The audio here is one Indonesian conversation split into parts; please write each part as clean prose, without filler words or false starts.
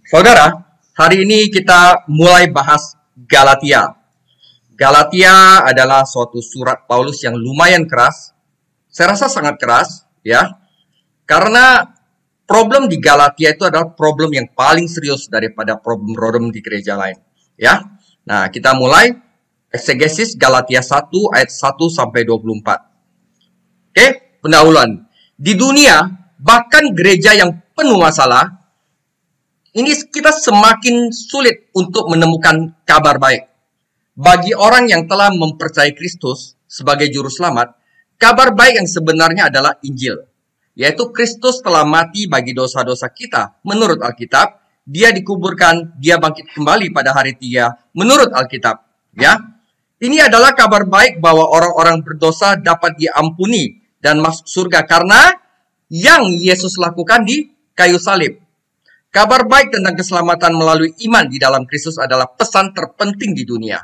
Saudara, hari ini kita mulai bahas Galatia. Galatia adalah suatu surat Paulus yang lumayan keras. Saya rasa sangat keras, ya. Karena problem di Galatia itu adalah problem yang paling serius daripada problem-problem di gereja lain, ya. Nah, kita mulai eksegesis Galatia 1 ayat 1 sampai 24. Oke, pendahuluan. Di dunia, bahkan gereja yang penuh masalah, ini kita semakin sulit untuk menemukan kabar baik. Bagi orang yang telah mempercayai Kristus sebagai juru selamat, kabar baik yang sebenarnya adalah Injil, yaitu Kristus telah mati bagi dosa-dosa kita. Menurut Alkitab, dia dikuburkan, dia bangkit kembali pada hari ketiga menurut Alkitab. Ya, ini adalah kabar baik bahwa orang-orang berdosa dapat diampuni dan masuk surga karena yang Yesus lakukan di kayu salib. Kabar baik tentang keselamatan melalui iman di dalam Kristus adalah pesan terpenting di dunia.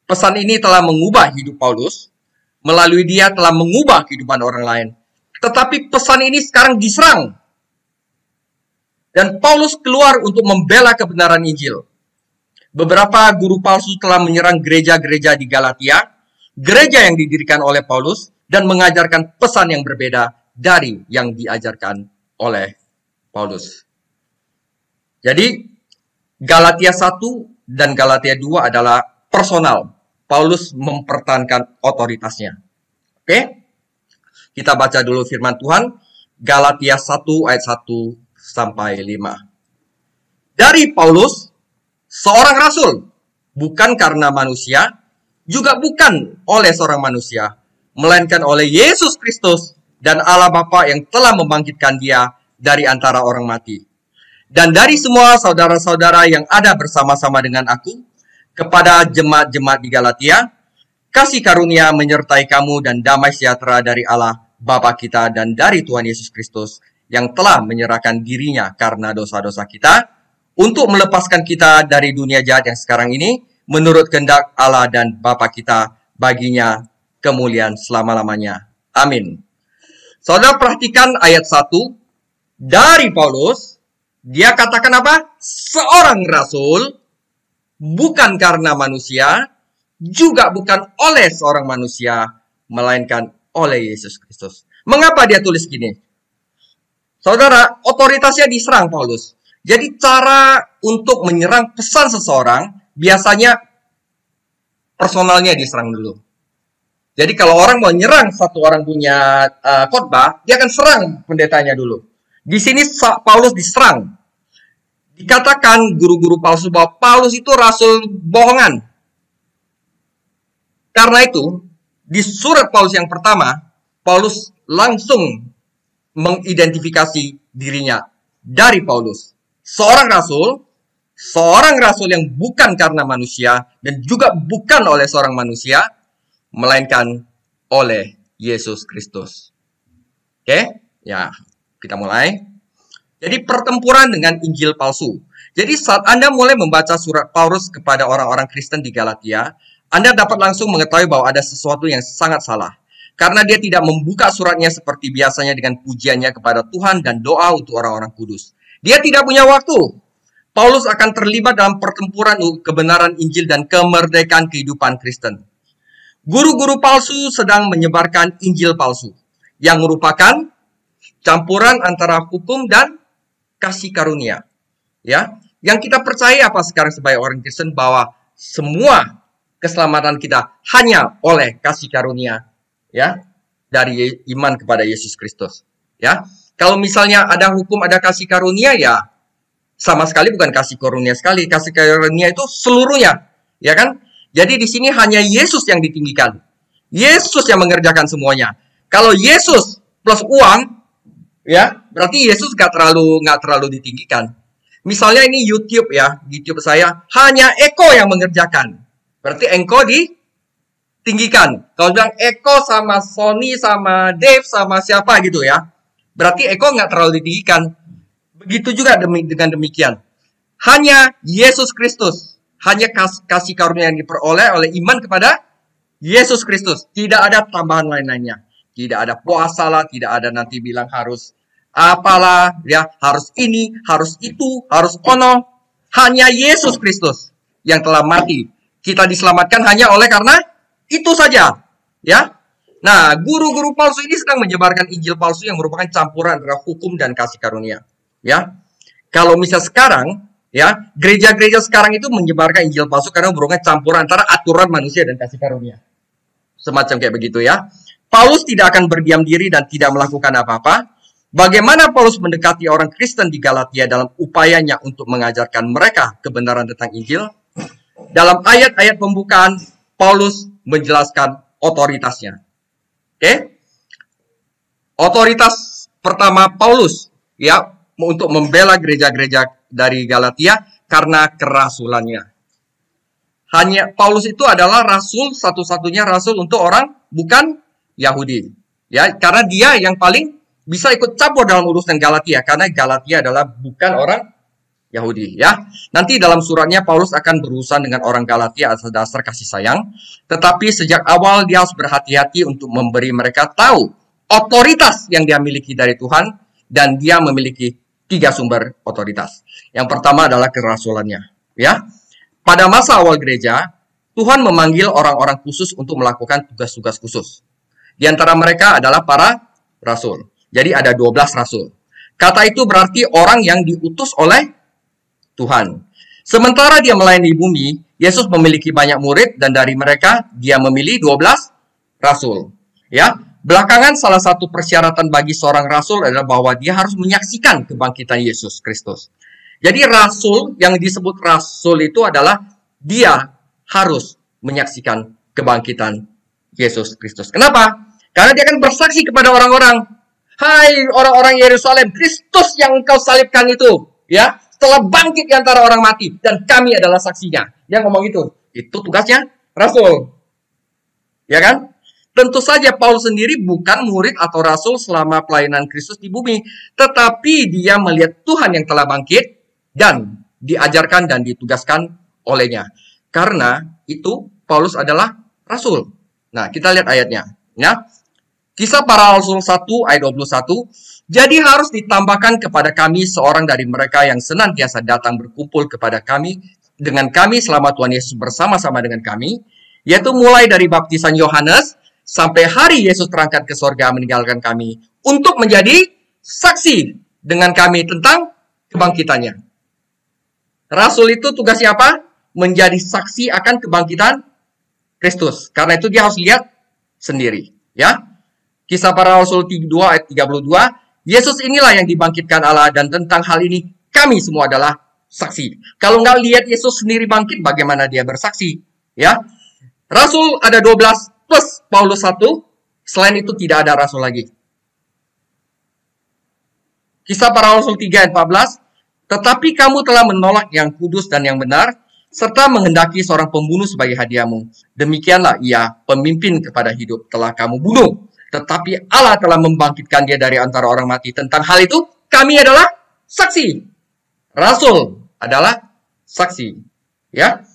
Pesan ini telah mengubah hidup Paulus, melalui dia telah mengubah kehidupan orang lain. Tetapi pesan ini sekarang diserang. Dan Paulus keluar untuk membela kebenaran Injil. Beberapa guru palsu telah menyerang gereja-gereja di Galatia, gereja yang didirikan oleh Paulus, dan mengajarkan pesan yang berbeda dari yang diajarkan oleh Paulus. Jadi, Galatia 1 dan Galatia 2 adalah personal. Paulus mempertahankan otoritasnya. Oke? Kita baca dulu firman Tuhan. Galatia 1 ayat 1 sampai 5. Dari Paulus, seorang rasul, bukan karena manusia, juga bukan oleh seorang manusia, melainkan oleh Yesus Kristus dan Allah Bapa yang telah membangkitkan dia dari antara orang mati. Dan dari semua saudara-saudara yang ada bersama-sama dengan aku, kepada jemaat-jemaat di Galatia, kasih karunia menyertai kamu dan damai sejahtera dari Allah Bapa kita dan dari Tuhan Yesus Kristus yang telah menyerahkan dirinya karena dosa-dosa kita untuk melepaskan kita dari dunia jahat yang sekarang ini menurut kehendak Allah dan Bapa kita, baginya kemuliaan selama-lamanya. Amin. Saudara perhatikan ayat 1 dari Paulus. Dia katakan apa? Seorang rasul, bukan karena manusia, juga bukan oleh seorang manusia, melainkan oleh Yesus Kristus. Mengapa dia tulis gini? Saudara, otoritasnya diserang Paulus. Jadi cara untuk menyerang pesan seseorang, biasanya personalnya diserang dulu. Jadi kalau orang mau nyerang satu orang punya khotbah, dia akan serang pendetanya dulu. Di sini Paulus diserang. Dikatakan guru-guru palsu bahwa Paulus itu rasul bohongan. Karena itu, di surat Paulus yang pertama, Paulus langsung mengidentifikasi dirinya dari Paulus. Seorang rasul yang bukan karena manusia dan juga bukan oleh seorang manusia, melainkan oleh Yesus Kristus. Oke? Ya, kita mulai. Jadi pertempuran dengan Injil palsu. Jadi saat Anda mulai membaca surat Paulus kepada orang-orang Kristen di Galatia, Anda dapat langsung mengetahui bahwa ada sesuatu yang sangat salah. Karena dia tidak membuka suratnya seperti biasanya dengan pujiannya kepada Tuhan dan doa untuk orang-orang kudus. Dia tidak punya waktu. Paulus akan terlibat dalam pertempuran kebenaran Injil dan kemerdekaan kehidupan Kristen. Guru-guru palsu sedang menyebarkan Injil palsu, yang merupakan campuran antara hukum dan kasih karunia. Ya, yang kita percaya apa sekarang sebagai orang Kristen bahwa semua keselamatan kita hanya oleh kasih karunia, ya, dari iman kepada Yesus Kristus. Ya, kalau misalnya ada hukum, ada kasih karunia, ya sama sekali bukan kasih karunia sekali. Kasih karunia itu seluruhnya, ya kan? Jadi di sini hanya Yesus yang ditinggikan. Yesus yang mengerjakan semuanya. Kalau Yesus plus uang, ya, berarti Yesus nggak terlalu ditinggikan. Misalnya ini YouTube ya, YouTube saya hanya Eko yang mengerjakan. Berarti Eko ditinggikan. Kalau bilang Eko sama Sony sama Dave sama siapa gitu ya, berarti Eko nggak terlalu ditinggikan. Begitu juga dengan demikian. Hanya Yesus Kristus, hanya kasih karunia yang diperoleh oleh iman kepada Yesus Kristus. Tidak ada tambahan lain-lainnya. Tidak ada puasa lah, tidak ada nanti bilang harus apalah, ya, harus ini, harus itu, harus ono. Hanya Yesus Kristus yang telah mati. Kita diselamatkan hanya oleh karena itu saja, ya. Nah, guru-guru palsu ini sedang menyebarkan Injil palsu yang merupakan campuran antara hukum dan kasih karunia, ya. Kalau misal sekarang, ya, gereja-gereja sekarang itu menyebarkan Injil palsu karena merupakan campuran antara aturan manusia dan kasih karunia. Semacam kayak begitu, ya. Paulus tidak akan berdiam diri dan tidak melakukan apa-apa. Bagaimana Paulus mendekati orang Kristen di Galatia dalam upayanya untuk mengajarkan mereka kebenaran tentang Injil? Dalam ayat-ayat pembukaan, Paulus menjelaskan otoritasnya. Oke? Otoritas pertama Paulus, ya, untuk membela gereja-gereja dari Galatia karena kerasulannya. Hanya Paulus itu adalah rasul, satu-satunya rasul untuk orang bukan Yahudi. Ya, karena dia yang paling bisa ikut campur dalam urusan Galatia, karena Galatia adalah bukan orang Yahudi, ya. Nanti dalam suratnya Paulus akan berurusan dengan orang Galatia atas dasar kasih sayang, tetapi sejak awal dia harus berhati-hati untuk memberi mereka tahu otoritas yang dia miliki dari Tuhan, dan dia memiliki 3 sumber otoritas. Yang pertama adalah kerasulannya, ya. Pada masa awal gereja, Tuhan memanggil orang-orang khusus untuk melakukan tugas-tugas khusus. Di antara mereka adalah para rasul. Jadi ada 12 rasul. Kata itu berarti orang yang diutus oleh Tuhan. Sementara dia melayani di bumi, Yesus memiliki banyak murid dan dari mereka dia memilih 12 rasul. Ya, belakangan salah satu persyaratan bagi seorang rasul adalah bahwa dia harus menyaksikan kebangkitan Yesus Kristus. Jadi rasul yang disebut rasul itu adalah dia harus menyaksikan kebangkitan Yesus Kristus. Kenapa? Karena dia akan bersaksi kepada orang-orang, hai orang-orang Yerusalem, Kristus yang engkau salibkan itu, ya, telah bangkit di antara orang mati, dan kami adalah saksinya. Dia ngomong itu tugasnya rasul, ya kan? Tentu saja Paulus sendiri bukan murid atau rasul selama pelayanan Kristus di bumi, tetapi dia melihat Tuhan yang telah bangkit dan diajarkan dan ditugaskan olehnya. Karena itu Paulus adalah rasul. Nah, kita lihat ayatnya, ya. Kisah Para Rasul 1 ayat 21, jadi harus ditambahkan kepada kami seorang dari mereka yang senantiasa datang berkumpul kepada kami, dengan kami selama Tuhan Yesus bersama-sama dengan kami, yaitu mulai dari baptisan Yohanes, sampai hari Yesus terangkat ke sorga meninggalkan kami, untuk menjadi saksi dengan kami tentang kebangkitannya. Rasul itu tugasnya apa? Menjadi saksi akan kebangkitan Kristus. Karena itu dia harus lihat sendiri, ya. Kisah Para Rasul 2 ayat 32, Yesus inilah yang dibangkitkan Allah, dan tentang hal ini kami semua adalah saksi. Kalau nggak lihat Yesus sendiri bangkit, bagaimana dia bersaksi? Ya, Rasul ada 12 plus Paulus 1, selain itu tidak ada rasul lagi. Kisah Para Rasul 3 ayat 14, tetapi kamu telah menolak yang kudus dan yang benar, serta menghendaki seorang pembunuh sebagai hadiahmu. Demikianlah ia, pemimpin kepada hidup, telah kamu bunuh. Tetapi Allah telah membangkitkan dia dari antara orang mati. Tentang hal itu, kami adalah saksi. Rasul adalah saksi. Ya.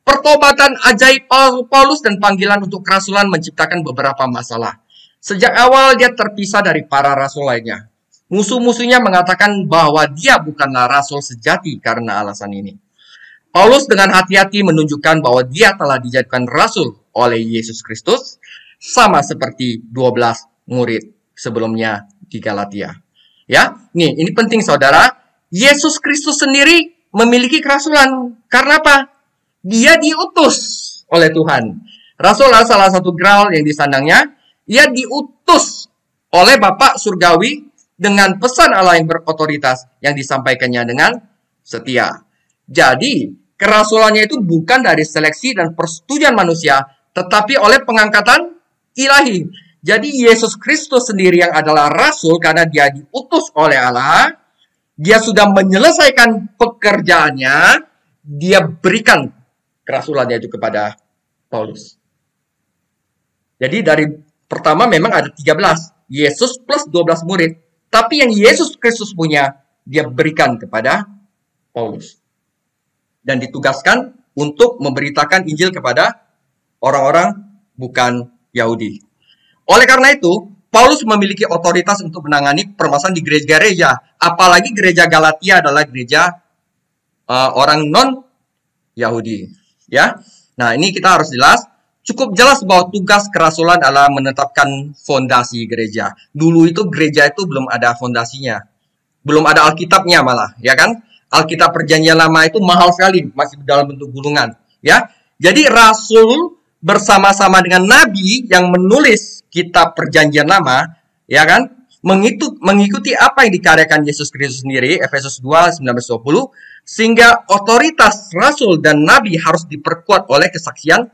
Pertobatan ajaib Paulus dan panggilan untuk kerasulan menciptakan beberapa masalah. Sejak awal dia terpisah dari para rasul lainnya. Musuh-musuhnya mengatakan bahwa dia bukanlah rasul sejati karena alasan ini. Paulus dengan hati-hati menunjukkan bahwa dia telah dijadikan rasul oleh Yesus Kristus, sama seperti 12 murid sebelumnya di Galatia. Ya, nih, ini penting saudara. Yesus Kristus sendiri memiliki kerasulan. Karena apa? Dia diutus oleh Tuhan. Rasul adalah salah satu geral yang disandangnya. Ia diutus oleh Bapa Surgawi dengan pesan Allah yang berotoritas yang disampaikannya dengan setia. Jadi, kerasulannya itu bukan dari seleksi dan persetujuan manusia, tetapi oleh pengangkatan ilahi. Jadi Yesus Kristus sendiri yang adalah rasul karena dia diutus oleh Allah, dia sudah menyelesaikan pekerjaannya, dia berikan kerasulannya itu kepada Paulus. Jadi dari pertama memang ada 13, Yesus plus 12 murid, tapi yang Yesus Kristus punya, dia berikan kepada Paulus. Dan ditugaskan untuk memberitakan Injil kepada orang-orang bukan Yahudi. Oleh karena itu, Paulus memiliki otoritas untuk menangani permasalahan di gereja-gereja. Apalagi gereja Galatia adalah gereja orang non-Yahudi. Ya, nah ini kita harus jelas. Cukup jelas bahwa tugas kerasulan adalah menetapkan fondasi gereja. Dulu itu gereja itu belum ada fondasinya. Belum ada Alkitabnya malah, ya kan? Alkitab Perjanjian Lama itu mahal sekali, masih dalam bentuk gulungan, ya. Jadi rasul bersama-sama dengan nabi yang menulis kitab Perjanjian Lama, ya kan? Mengikuti apa yang dikaryakan Yesus Kristus sendiri, Efesus 2, 19-20, sehingga otoritas rasul dan nabi harus diperkuat oleh kesaksian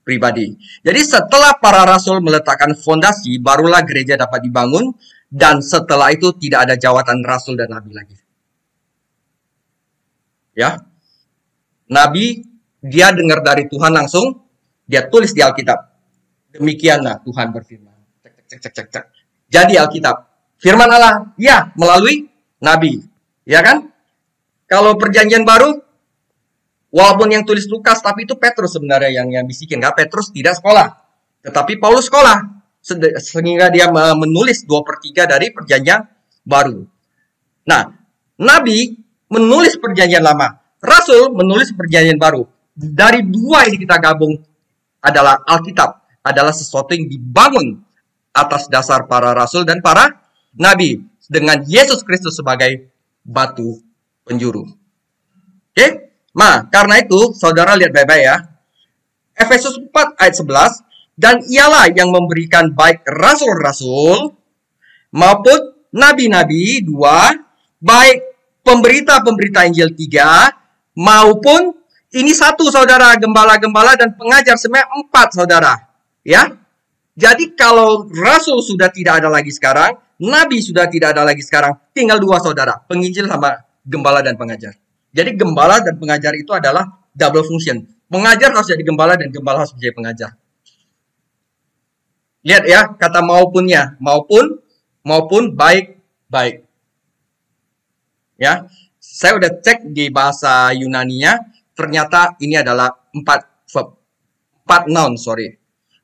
pribadi. Jadi setelah para rasul meletakkan fondasi, barulah gereja dapat dibangun, dan setelah itu tidak ada jawatan rasul dan nabi lagi. Ya, nabi dia dengar dari Tuhan langsung, dia tulis di Alkitab. Demikianlah Tuhan berfirman. Cek. Jadi Alkitab, firman Allah, ya melalui nabi, ya kan? Kalau Perjanjian Baru, walaupun yang tulis Lukas, tapi itu Petrus sebenarnya yang bisikin. Kan? Petrus tidak sekolah, tetapi Paulus sekolah. Sehingga dia menulis 2/3 dari Perjanjian Baru. Nah, Nabi menulis Perjanjian Lama. Rasul menulis Perjanjian Baru. Dari dua ini kita gabung adalah Alkitab. Adalah sesuatu yang dibangun atas dasar para rasul dan para nabi. Dengan Yesus Kristus sebagai batu penjuru. Oke? Nah, karena itu, saudara lihat baik-baik ya. Efesus 4 ayat 11, dan ialah yang memberikan baik rasul-rasul maupun nabi-nabi 2, baik pemberita-pemberita Injil 3, maupun ini 1 saudara, gembala-gembala dan pengajar semuanya 4 saudara. Ya. Jadi kalau rasul sudah tidak ada lagi sekarang, nabi sudah tidak ada lagi sekarang, tinggal 2 saudara, penginjil sama gembala dan pengajar. Jadi gembala dan pengajar itu adalah double function. Pengajar harus jadi gembala dan gembala harus menjadi pengajar. Lihat ya, kata maupunnya. Maupun baik. Ya, saya udah cek di bahasa Yunaninya, ternyata ini adalah 4 verb. 4 noun, sorry.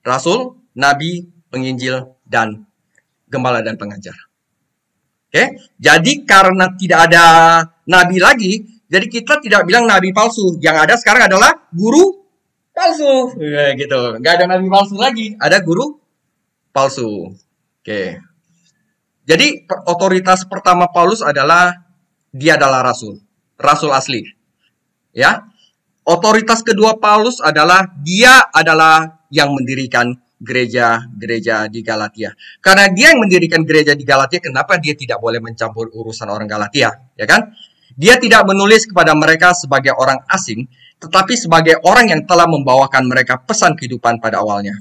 Rasul, nabi, penginjil, dan gembala dan pengajar. Oke, jadi karena tidak ada nabi lagi, jadi kita tidak bilang nabi palsu. Yang ada sekarang adalah guru palsu. Ya, gitu. Nggak ada nabi palsu lagi, ada guru palsu. Oke. Jadi otoritas pertama Paulus adalah dia adalah rasul. Rasul asli. Ya. Otoritas kedua Paulus adalah dia adalah yang mendirikan gereja-gereja di Galatia. Karena dia yang mendirikan gereja di Galatia, kenapa dia tidak boleh mencampur urusan orang Galatia, ya kan? Dia tidak menulis kepada mereka sebagai orang asing, tetapi sebagai orang yang telah membawakan mereka pesan kehidupan pada awalnya.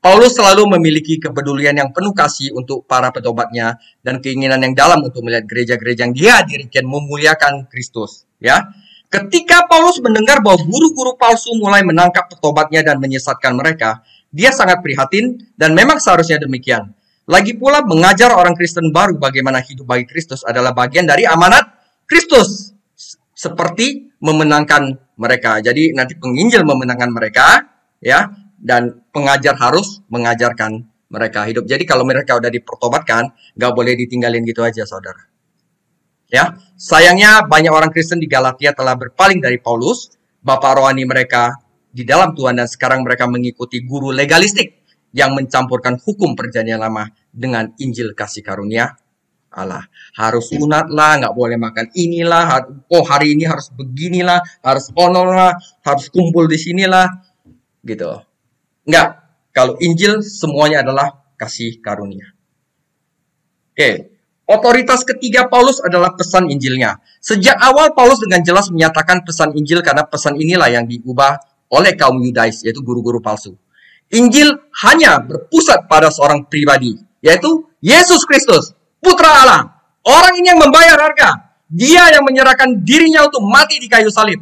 Paulus selalu memiliki kepedulian yang penuh kasih untuk para petobatnya dan keinginan yang dalam untuk melihat gereja-gereja yang dia dirikan memuliakan Kristus. Ya, ketika Paulus mendengar bahwa guru-guru palsu mulai menangkap petobatnya dan menyesatkan mereka, dia sangat prihatin dan memang seharusnya demikian. Lagi pula mengajar orang Kristen baru bagaimana hidup bagi Kristus adalah bagian dari amanat Kristus. Seperti memenangkan mereka. Jadi nanti penginjil memenangkan mereka, ya. Dan pengajar harus mengajarkan mereka hidup. Jadi kalau mereka udah dipertobatkan, nggak boleh ditinggalin gitu aja, saudara. Ya, sayangnya banyak orang Kristen di Galatia telah berpaling dari Paulus, bapak rohani mereka di dalam Tuhan, dan sekarang mereka mengikuti guru legalistik yang mencampurkan hukum Perjanjian Lama dengan Injil kasih karunia Allah. Harus sunat lah, nggak boleh makan inilah, hari ini harus beginilah, harus lah, harus kumpul di sinilah, gitu. Enggak, kalau Injil semuanya adalah kasih karunia. Oke, otoritas ketiga Paulus adalah pesan Injilnya. Sejak awal Paulus dengan jelas menyatakan pesan Injil karena pesan inilah yang diubah oleh kaum Yudais, yaitu guru-guru palsu. Injil hanya berpusat pada seorang pribadi, yaitu Yesus Kristus, Putra Allah. Orang ini yang membayar harga. Dia yang menyerahkan dirinya untuk mati di kayu salib.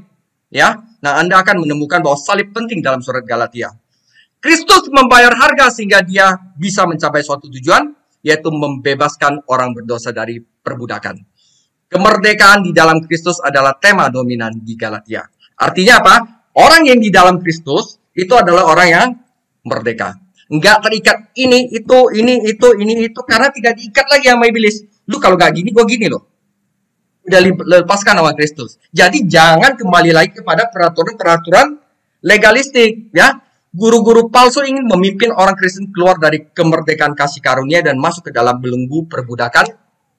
Ya, nah Anda akan menemukan bahwa salib penting dalam surat Galatia. Kristus membayar harga sehingga dia bisa mencapai suatu tujuan, yaitu membebaskan orang berdosa dari perbudakan. Kemerdekaan di dalam Kristus adalah tema dominan di Galatia. Artinya apa? Orang yang di dalam Kristus itu adalah orang yang merdeka. Nggak terikat ini, itu, karena tidak diikat lagi sama iblis. Lu kalau nggak gini, gue gini loh. Udah lepaskan sama Kristus. Jadi jangan kembali lagi kepada peraturan-peraturan legalistik, ya. Guru-guru palsu ingin memimpin orang Kristen keluar dari kemerdekaan kasih karunia dan masuk ke dalam belenggu perbudakan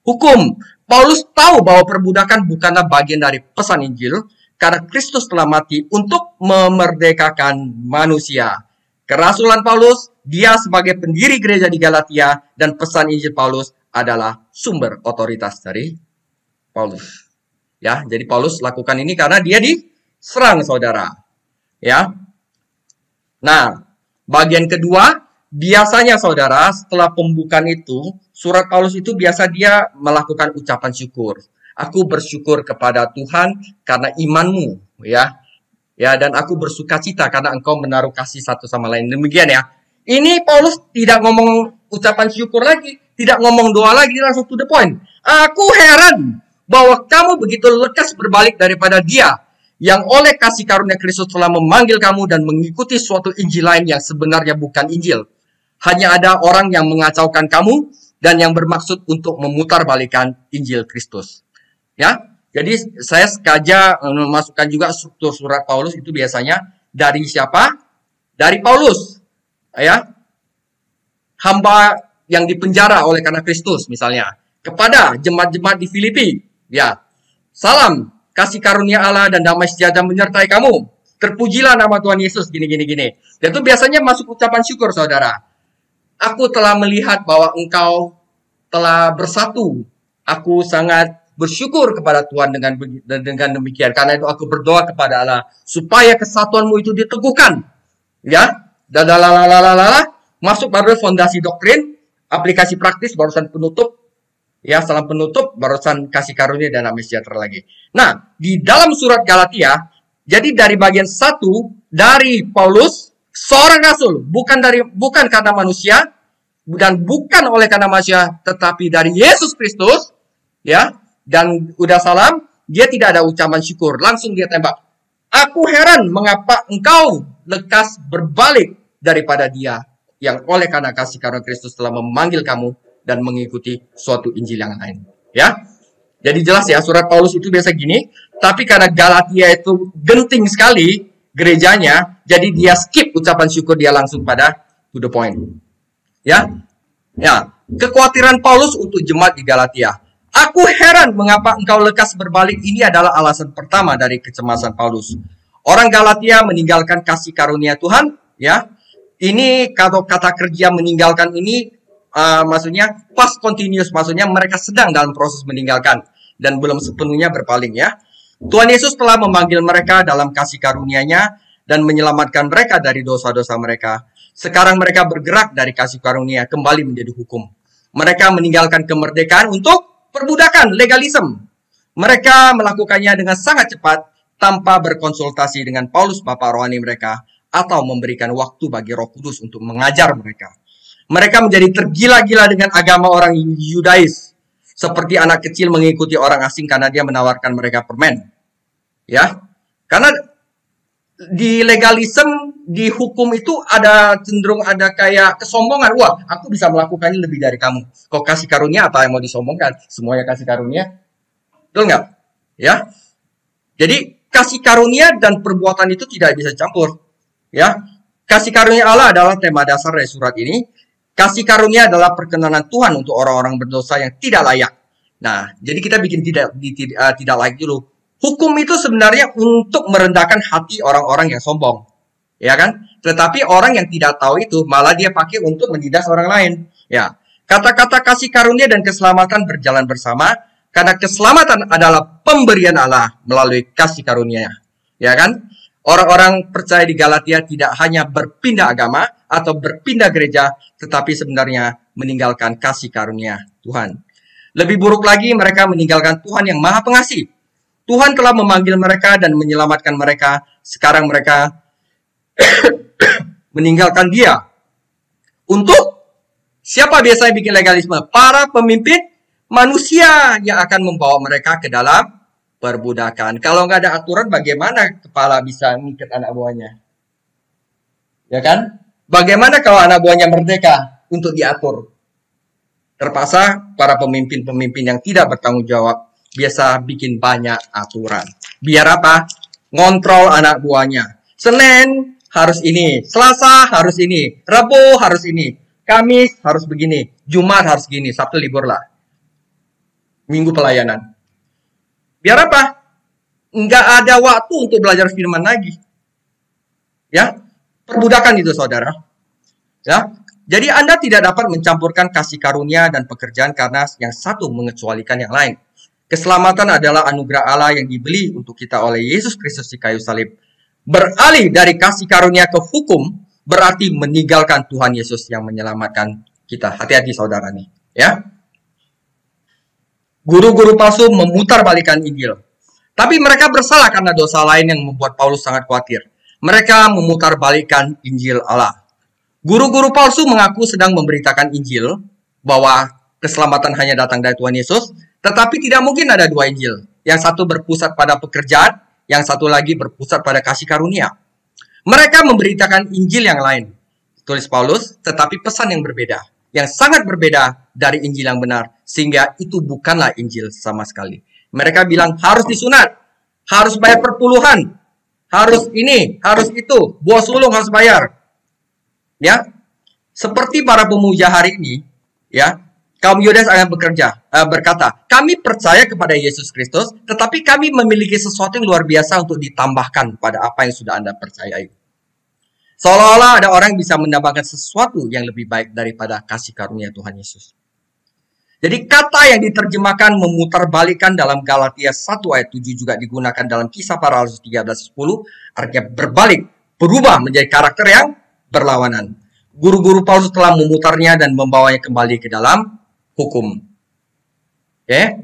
hukum. Paulus tahu bahwa perbudakan bukanlah bagian dari pesan Injil, karena Kristus telah mati untuk memerdekakan manusia. Kerasulan Paulus, dia sebagai pendiri gereja di Galatia, dan pesan Injil Paulus adalah sumber otoritas dari Paulus. Ya, jadi Paulus lakukan ini karena dia diserang, saudara. Ya. Nah, bagian kedua, biasanya saudara, setelah pembukaan itu, surat Paulus itu biasa dia melakukan ucapan syukur. Aku bersyukur kepada Tuhan karena imanmu, ya. Ya, dan aku bersukacita karena engkau menaruh kasih satu sama lain. Demikian ya. Ini Paulus tidak ngomong ucapan syukur lagi, tidak ngomong doa lagi, langsung to the point. Aku heran bahwa kamu begitu lekas berbalik daripada dia yang oleh kasih karunia Kristus telah memanggil kamu dan mengikuti suatu Injil lain yang sebenarnya bukan Injil. Hanya ada orang yang mengacaukan kamu dan yang bermaksud untuk memutarbalikkan Injil Kristus. Ya, jadi saya sengaja memasukkan juga struktur surat Paulus itu biasanya dari siapa? Dari Paulus. Ya. Hamba yang dipenjara oleh karena Kristus misalnya. Kepada jemaat-jemaat di Filipi. Ya, salam, kasih karunia Allah dan damai sejahtera menyertai kamu. Terpujilah nama Tuhan Yesus, gini. Dan itu biasanya masuk ucapan syukur, saudara. Aku telah melihat bahwa engkau telah bersatu. Aku sangat bersyukur kepada Tuhan dengan demikian. Karena itu aku berdoa kepada Allah supaya kesatuanmu itu diteguhkan. Ya, masuk baru fondasi doktrin, aplikasi praktis, barusan penutup. Ya, salam penutup, barusan kasih karunia dan damai sejahtera lagi. Nah, di dalam surat Galatia, jadi dari bagian 1 dari Paulus, seorang rasul, bukan karena manusia dan bukan oleh karena manusia, tetapi dari Yesus Kristus, ya. Dan udah salam, dia tidak ada ucapan syukur, langsung dia tembak. Aku heran mengapa engkau lekas berbalik daripada dia yang oleh karena kasih karunia Kristus telah memanggil kamu dan mengikuti suatu Injil yang lain. Ya, jadi jelas ya, surat Paulus itu biasa gini. Tapi karena Galatia itu genting sekali gerejanya, jadi dia skip ucapan syukur, dia langsung pada to the point. Ya, kekhawatiran Paulus untuk jemaat di Galatia. Aku heran mengapa engkau lekas berbalik. Ini adalah alasan pertama dari kecemasan Paulus. Orang Galatia meninggalkan kasih karunia Tuhan. Ya, ini kata kerja meninggalkan ini. Maksudnya past continuous, maksudnya mereka sedang dalam proses meninggalkan dan belum sepenuhnya berpaling ya. Tuhan Yesus telah memanggil mereka dalam kasih karunia-Nya dan menyelamatkan mereka dari dosa-dosa mereka. Sekarang mereka bergerak dari kasih karunia kembali menjadi hukum. Mereka meninggalkan kemerdekaan untuk perbudakan, legalisme. Mereka melakukannya dengan sangat cepat tanpa berkonsultasi dengan Paulus Bapa rohani mereka atau memberikan waktu bagi Roh Kudus untuk mengajar mereka. Mereka menjadi tergila-gila dengan agama orang Yudais. Seperti anak kecil mengikuti orang asing karena dia menawarkan mereka permen. Ya, karena di legalisme, di hukum itu ada cenderung ada kayak kesombongan. Wah, aku bisa melakukannya lebih dari kamu. Kok kasih karunia apa yang mau disombongkan? Semuanya kasih karunia. Betul nggak? Ya. Jadi kasih karunia dan perbuatan itu tidak bisa campur. Ya. Kasih karunia Allah adalah tema dasar dari surat ini. Kasih karunia adalah perkenanan Tuhan untuk orang-orang berdosa yang tidak layak. Nah, jadi kita bikin tidak layak dulu. Hukum itu sebenarnya untuk merendahkan hati orang-orang yang sombong. Ya kan? Tetapi orang yang tidak tahu itu malah dia pakai untuk menindas orang lain. Ya. Kata-kata kasih karunia dan keselamatan berjalan bersama karena keselamatan adalah pemberian Allah melalui kasih karunia. Ya kan? Orang-orang percaya di Galatia tidak hanya berpindah agama atau berpindah gereja, tetapi sebenarnya meninggalkan kasih karunia Tuhan. Lebih buruk lagi, mereka meninggalkan Tuhan yang Maha Pengasih. Tuhan telah memanggil mereka dan menyelamatkan mereka. Sekarang mereka meninggalkan Dia. Untuk siapa biasanya bikin legalisme? Para pemimpin manusia yang akan membawa mereka ke dalam perbudakan. Kalau nggak ada aturan, bagaimana kepala bisa ngikat anak buahnya? Ya kan? Bagaimana kalau anak buahnya merdeka untuk diatur? Terpaksa para pemimpin-pemimpin yang tidak bertanggung jawab biasa bikin banyak aturan. Biar apa? Ngontrol anak buahnya. Senin harus ini, Selasa harus ini, Rabu harus ini, Kamis harus begini, Jumat harus gini, Sabtu libur lah. Minggu pelayanan. Biar apa? Nggak ada waktu untuk belajar firman lagi. Ya, perbudakan itu saudara. Ya, jadi Anda tidak dapat mencampurkan kasih karunia dan pekerjaan karena yang satu mengecualikan yang lain. Keselamatan adalah anugerah Allah yang dibeli untuk kita oleh Yesus Kristus di kayu salib. Beralih dari kasih karunia ke hukum berarti meninggalkan Tuhan Yesus yang menyelamatkan kita. Hati-hati saudara nih, ya. Guru-guru palsu memutarbalikkan Injil. Tapi mereka bersalah karena dosa lain yang membuat Paulus sangat khawatir. Mereka memutarbalikkan Injil Allah. Guru-guru palsu mengaku sedang memberitakan Injil bahwa keselamatan hanya datang dari Tuhan Yesus, tetapi tidak mungkin ada dua Injil. Yang satu berpusat pada pekerjaan, yang satu lagi berpusat pada kasih karunia. Mereka memberitakan Injil yang lain, tulis Paulus, tetapi pesan yang berbeda, yang sangat berbeda dari Injil yang benar, sehingga itu bukanlah Injil sama sekali. Mereka bilang harus disunat, harus bayar perpuluhan, harus ini, harus itu, buah sulung harus bayar. Ya, seperti para pemuja hari ini, ya, kaum Yudas akan berkata, kami percaya kepada Yesus Kristus, tetapi kami memiliki sesuatu yang luar biasa untuk ditambahkan pada apa yang sudah Anda percayai. Seolah-olah ada orang yang bisa menambahkan sesuatu yang lebih baik daripada kasih karunia Tuhan Yesus. Jadi kata yang diterjemahkan memutarbalikkan dalam Galatia 1 ayat 7 juga digunakan dalam Kisah Para Rasul 13:10, artinya berbalik, berubah menjadi karakter yang berlawanan. Guru-guru Paulus telah memutarnya dan membawanya kembali ke dalam hukum. Okay?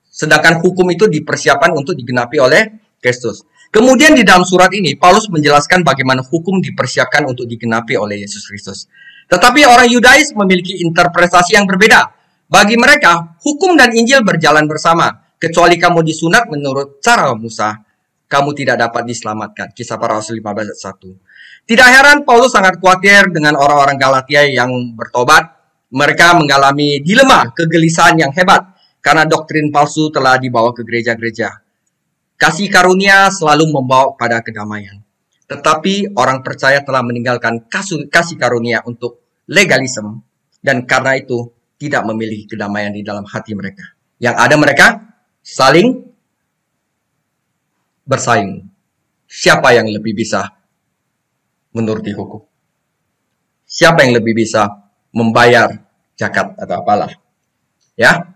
Sedangkan hukum itu dipersiapkan untuk digenapi oleh Kristus. Kemudian di dalam surat ini, Paulus menjelaskan bagaimana hukum dipersiapkan untuk digenapi oleh Yesus Kristus. Tetapi orang Yudais memiliki interpretasi yang berbeda. Bagi mereka, hukum dan Injil berjalan bersama. Kecuali kamu disunat menurut cara Musa, kamu tidak dapat diselamatkan. Kisah Para Rasul 15:1. Tidak heran Paulus sangat khawatir dengan orang-orang Galatia yang bertobat. Mereka mengalami dilema, kegelisahan yang hebat karena doktrin palsu telah dibawa ke gereja-gereja. Kasih karunia selalu membawa pada kedamaian. Tetapi orang percaya telah meninggalkan kasih karunia untuk legalisme dan karena itu tidak memilih kedamaian di dalam hati mereka. Yang ada mereka saling bersaing. Siapa yang lebih bisa menuruti hukum? Siapa yang lebih bisa membayar zakat atau apalah? Ya.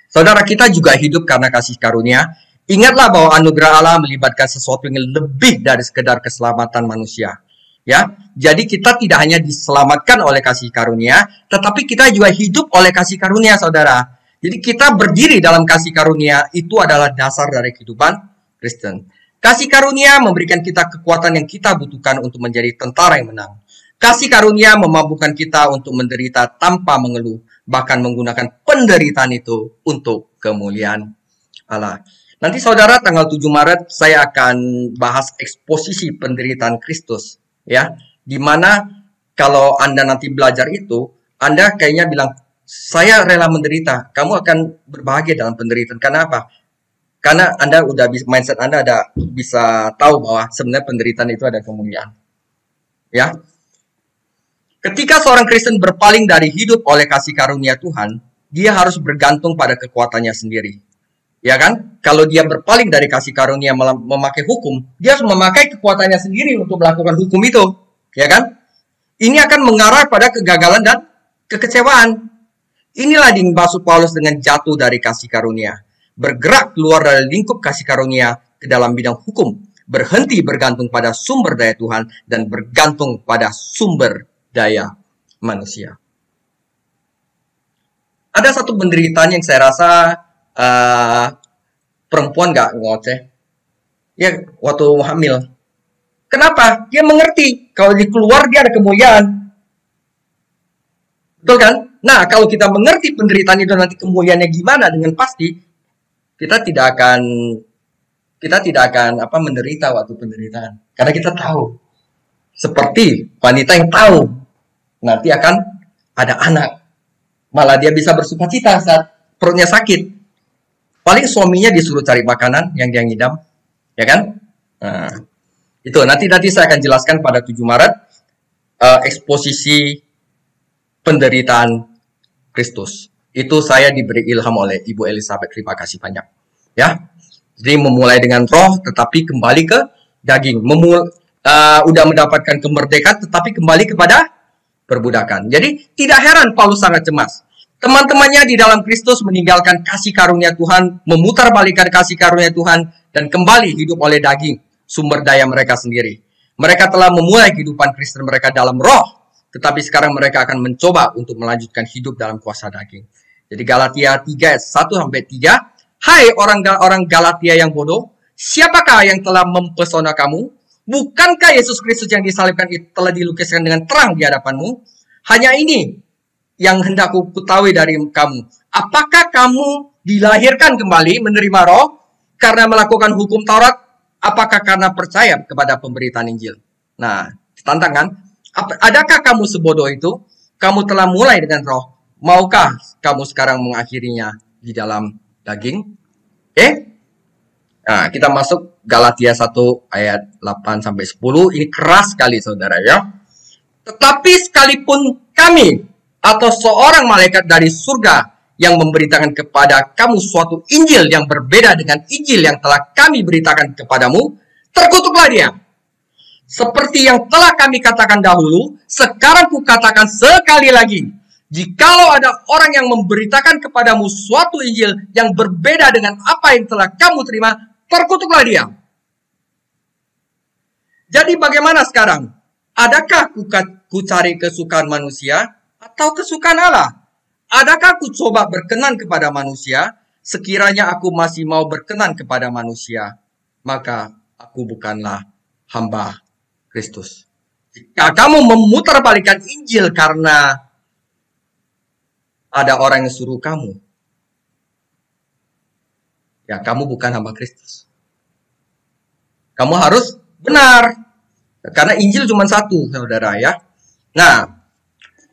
Saudara, kita juga hidup karena kasih karunia. Ingatlah bahwa anugerah Allah melibatkan sesuatu yang lebih dari sekedar keselamatan manusia. Ya. Jadi kita tidak hanya diselamatkan oleh kasih karunia, tetapi kita juga hidup oleh kasih karunia, Saudara. Jadi kita berdiri dalam kasih karunia, itu adalah dasar dari kehidupan Kristen. Kasih karunia memberikan kita kekuatan yang kita butuhkan untuk menjadi tentara yang menang. Kasih karunia memampukan kita untuk menderita tanpa mengeluh, bahkan menggunakan penderitaan itu untuk kemuliaan Allah. Nanti saudara, tanggal 7 Maret saya akan bahas eksposisi penderitaan Kristus, ya. Dimana kalau Anda nanti belajar itu, Anda kayaknya bilang, saya rela menderita, kamu akan berbahagia dalam penderitaan. Karena apa? Karena Anda udah mindset Anda bisa tahu bahwa sebenarnya penderitaan itu ada kemuliaan. Ya. Ketika seorang Kristen berpaling dari hidup oleh kasih karunia Tuhan, dia harus bergantung pada kekuatannya sendiri. Ya kan? Kalau dia berpaling dari kasih karunia memakai hukum, dia harus memakai kekuatannya sendiri untuk melakukan hukum itu. Ya kan? Ini akan mengarah pada kegagalan dan kekecewaan. Inilah yang dimaksud Paulus dengan jatuh dari kasih karunia. Bergerak keluar dari lingkup kasih karunia ke dalam bidang hukum, berhenti bergantung pada sumber daya Tuhan dan bergantung pada sumber daya manusia. Ada satu penderitaan yang saya rasa perempuan gak ngoceh. Ya, waktu hamil. Kenapa? Dia mengerti kalau dia keluar dia ada kemuliaan. Betul kan? Nah, kalau kita mengerti penderitaan itu nanti kemuliaannya gimana dengan pasti, kita tidak akan menderita waktu penderitaan. Karena kita tahu Seperti wanita yang tahu nanti akan ada anak. Malah dia bisa bersukacita saat perutnya sakit. Paling suaminya disuruh cari makanan yang dia ngidam. Ya kan? Nah, itu nanti saya akan jelaskan pada 7 Maret eksposisi penderitaan Kristus. Itu saya diberi ilham oleh Ibu Elizabeth. Terima kasih banyak. Ya. Jadi memulai dengan roh tetapi kembali ke daging. Udah mendapatkan kemerdekaan tetapi kembali kepada perbudakan. Jadi tidak heran Paulus sangat cemas. Teman-temannya di dalam Kristus meninggalkan kasih karunia Tuhan, memutarbalikkan kasih karunia Tuhan dan kembali hidup oleh daging, sumber daya mereka sendiri. Mereka telah memulai kehidupan Kristen mereka dalam roh, tetapi sekarang mereka akan mencoba untuk melanjutkan hidup dalam kuasa daging. Jadi Galatia 3 ayat 1 sampai 3, hai orang Galatia yang bodoh, siapakah yang telah mempesona kamu? Bukankah Yesus Kristus yang disalibkan itu telah dilukiskan dengan terang di hadapanmu? Hanya ini yang hendak ku ketahui dari kamu. Apakah kamu dilahirkan kembali menerima roh karena melakukan hukum Taurat? Apakah karena percaya kepada pemberitaan Injil? Nah, tantangan. Adakah kamu sebodoh itu? Kamu telah mulai dengan roh. Maukah kamu sekarang mengakhirinya di dalam daging? Nah, kita masuk Galatia 1 ayat 8 sampai 10. Ini keras sekali saudara ya. Tetapi sekalipun kami atau seorang malaikat dari surga yang memberitakan kepada kamu suatu Injil yang berbeda dengan Injil yang telah kami beritakan kepadamu, terkutuklah dia. Seperti yang telah kami katakan dahulu, sekarang kukatakan sekali lagi. Jikalau ada orang yang memberitakan kepadamu suatu Injil yang berbeda dengan apa yang telah kamu terima, terkutuklah dia. Jadi bagaimana sekarang? Adakah ku cari kesukaan manusia atau kesukaan Allah? Adakah ku coba berkenan kepada manusia? Sekiranya aku masih mau berkenan kepada manusia, maka aku bukanlah hamba Kristus. Jika kamu memutarbalikkan Injil karena ada orang yang suruh kamu, ya kamu bukan hamba Kristus. Kamu harus benar. Karena Injil cuma satu, saudara ya. Nah,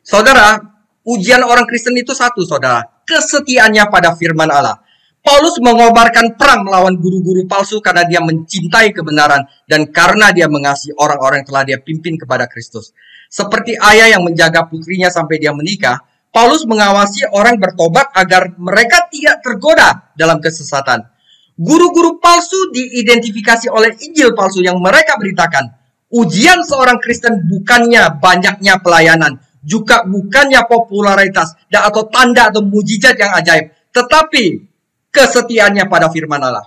saudara, ujian orang Kristen itu satu, saudara. Kesetiaannya pada firman Allah. Paulus mengobarkan perang melawan guru-guru palsu karena dia mencintai kebenaran dan karena dia mengasihi orang-orang yang telah dia pimpin kepada Kristus. Seperti ayah yang menjaga putrinya sampai dia menikah, Paulus mengawasi orang bertobat agar mereka tidak tergoda dalam kesesatan. Guru-guru palsu diidentifikasi oleh Injil palsu yang mereka beritakan. Ujian seorang Kristen bukannya banyaknya pelayanan, juga bukannya popularitas dan atau tanda atau mujizat yang ajaib, tetapi kesetiaannya pada firman Allah.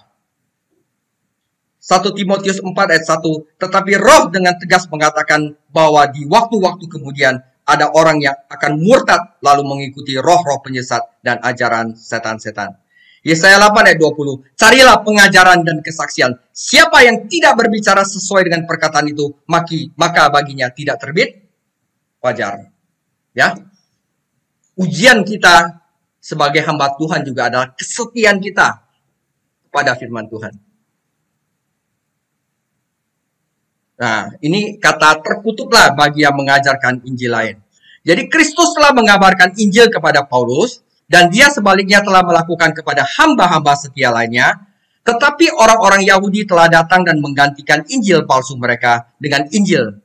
1 Timotius 4 ayat 1, tetapi roh dengan tegas mengatakan bahwa di waktu-waktu kemudian ada orang yang akan murtad lalu mengikuti roh-roh penyesat dan ajaran setan-setan. Yesaya 8 ayat 20, carilah pengajaran dan kesaksian. Siapa yang tidak berbicara sesuai dengan perkataan itu, maka baginya tidak terbit wajar. Ya, ujian kita sebagai hamba Tuhan juga adalah kesetiaan kita pada firman Tuhan. Nah, ini kata terkutuklah bagi yang mengajarkan Injil lain. Jadi Kristus telah mengabarkan Injil kepada Paulus, dan dia sebaliknya telah melakukan kepada hamba-hamba setia lainnya. Tetapi orang-orang Yahudi telah datang dan menggantikan Injil palsu mereka dengan Injil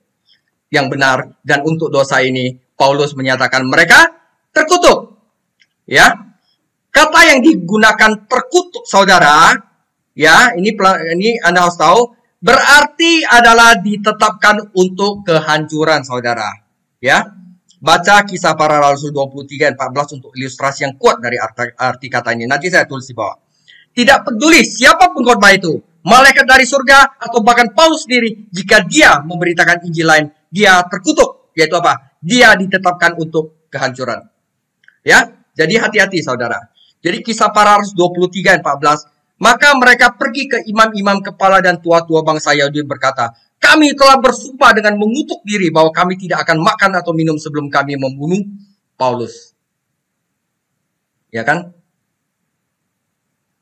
yang benar. Dan untuk dosa ini, Paulus menyatakan mereka terkutuk. Ya, kata yang digunakan terkutuk, saudara, ya, ini Anda harus tahu, berarti adalah ditetapkan untuk kehancuran, saudara. Ya, baca Kisah Para Rasul 23 ayat 14 untuk ilustrasi yang kuat dari arti kata ini. Nanti saya tulis di bawah. Tidak peduli siapa pengkhotbah itu, malaikat dari surga atau bahkan Paulus sendiri, jika dia memberitakan Injil lain, dia terkutuk. Yaitu apa? Dia ditetapkan untuk kehancuran. Ya, jadi hati-hati saudara. Jadi Kisah Para Rasul 23 ayat 14, maka mereka pergi ke imam-imam kepala dan tua-tua bangsa Yahudi berkata, kami telah bersumpah dengan mengutuk diri bahwa kami tidak akan makan atau minum sebelum kami membunuh Paulus. Ya kan?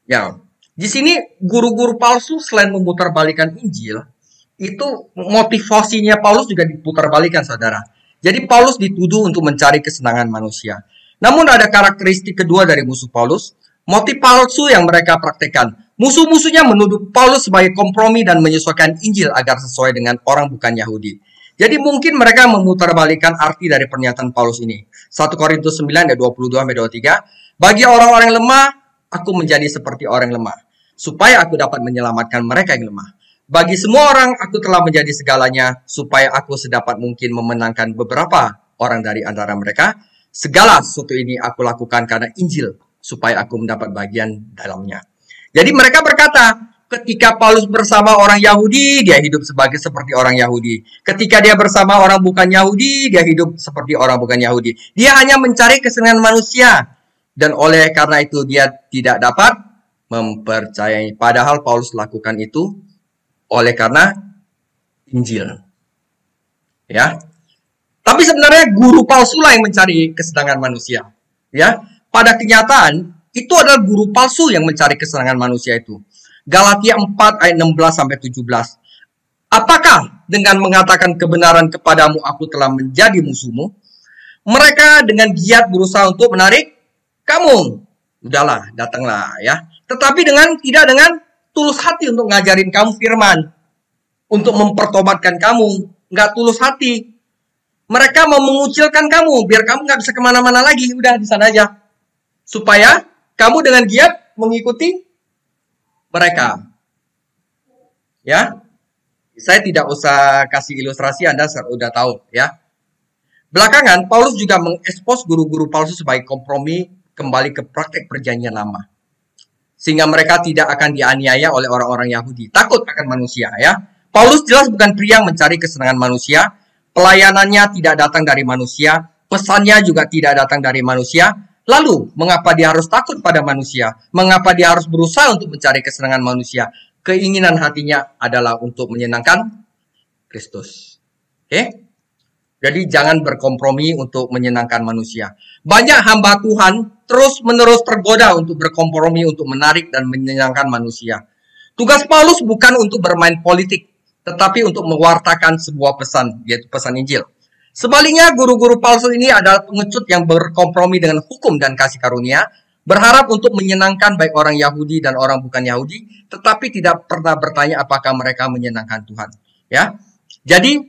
Ya. Di sini guru-guru palsu selain memutarbalikkan Injil, itu motivasinya Paulus juga diputarbalikkan, saudara. Jadi Paulus dituduh untuk mencari kesenangan manusia. Namun ada karakteristik kedua dari musuh Paulus, motif palsu yang mereka praktekkan. Musuh-musuhnya menuduh Paulus sebagai kompromi dan menyesuaikan Injil agar sesuai dengan orang bukan Yahudi. Jadi mungkin mereka memutarbalikkan arti dari pernyataan Paulus ini. 1 Korintus 9 ayat 22-23, bagi orang-orang lemah, aku menjadi seperti orang lemah, supaya aku dapat menyelamatkan mereka yang lemah. Bagi semua orang, aku telah menjadi segalanya, supaya aku sedapat mungkin memenangkan beberapa orang dari antara mereka. Segala sesuatu ini aku lakukan karena Injil, supaya aku mendapat bagian dalamnya. Jadi mereka berkata, ketika Paulus bersama orang Yahudi, dia hidup seperti orang Yahudi. Ketika dia bersama orang bukan Yahudi, dia hidup seperti orang bukan Yahudi. Dia hanya mencari kesenangan manusia. Dan oleh karena itu dia tidak dapat mempercayai. Padahal Paulus lakukan itu oleh karena Injil. Ya. Tapi sebenarnya guru palsu lah yang mencari kesenangan manusia. Ya. Pada kenyataan, itu adalah guru palsu yang mencari kesenangan manusia itu. Galatia 4 ayat 16-17. Apakah dengan mengatakan kebenaran kepadamu aku telah menjadi musuhmu? Mereka dengan giat berusaha untuk menarik kamu. Udahlah, datanglah ya. Tetapi tidak dengan tulus hati untuk ngajarin kamu firman. Untuk mempertobatkan kamu. Nggak tulus hati. Mereka mau mengucilkan kamu. Biar kamu nggak bisa kemana-mana lagi. Udah di sana aja. Supaya kamu dengan giat mengikuti mereka. Ya. Saya tidak usah kasih ilustrasi, Anda sudah tahu ya. Belakangan Paulus juga mengekspos guru-guru palsu sebagai kompromi kembali ke praktek perjanjian lama. Sehingga mereka tidak akan dianiaya oleh orang-orang Yahudi. Takut akan manusia ya. Paulus jelas bukan pria yang mencari kesenangan manusia. Pelayanannya tidak datang dari manusia. Pesannya juga tidak datang dari manusia. Lalu, mengapa dia harus takut pada manusia? Mengapa dia harus berusaha untuk mencari kesenangan manusia? Keinginan hatinya adalah untuk menyenangkan Kristus. Oke? Jadi jangan berkompromi untuk menyenangkan manusia. Banyak hamba Tuhan terus-menerus tergoda untuk berkompromi untuk menarik dan menyenangkan manusia. Tugas Paulus bukan untuk bermain politik, tetapi untuk mewartakan sebuah pesan, yaitu pesan Injil. Sebaliknya, guru-guru palsu ini adalah pengecut yang berkompromi dengan hukum dan kasih karunia, berharap untuk menyenangkan baik orang Yahudi dan orang bukan Yahudi, tetapi tidak pernah bertanya apakah mereka menyenangkan Tuhan. Ya, jadi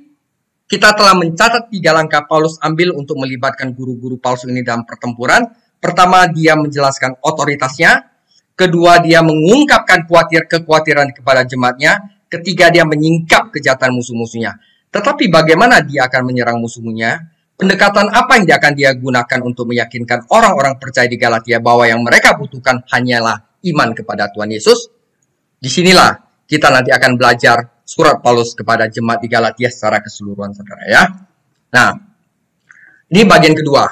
kita telah mencatat 3 langkah Paulus ambil untuk melibatkan guru-guru palsu ini dalam pertempuran. Pertama, dia menjelaskan otoritasnya. Kedua, dia mengungkapkan kekhawatiran kepada jemaatnya. Ketiga, dia menyingkap kejahatan musuh-musuhnya. Tetapi bagaimana dia akan menyerang musuhnya? Pendekatan apa yang akan dia gunakan untuk meyakinkan orang-orang percaya di Galatia bahwa yang mereka butuhkan hanyalah iman kepada Tuhan Yesus? Disinilah kita nanti akan belajar surat Paulus kepada jemaat di Galatia secara keseluruhan, saudara ya. Nah, ini bagian kedua,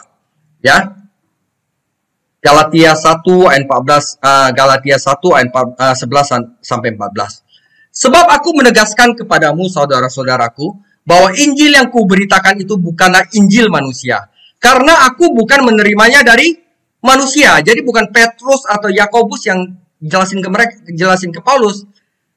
ya. Galatia 1 ayat 14, Galatia 1 ayat 11 sampai 14. Sebab aku menegaskan kepadamu, saudara-saudaraku, bahwa Injil yang kuberitakan itu bukanlah Injil manusia. Karena aku bukan menerimanya dari manusia. Jadi bukan Petrus atau Yakobus yang jelasin ke Paulus.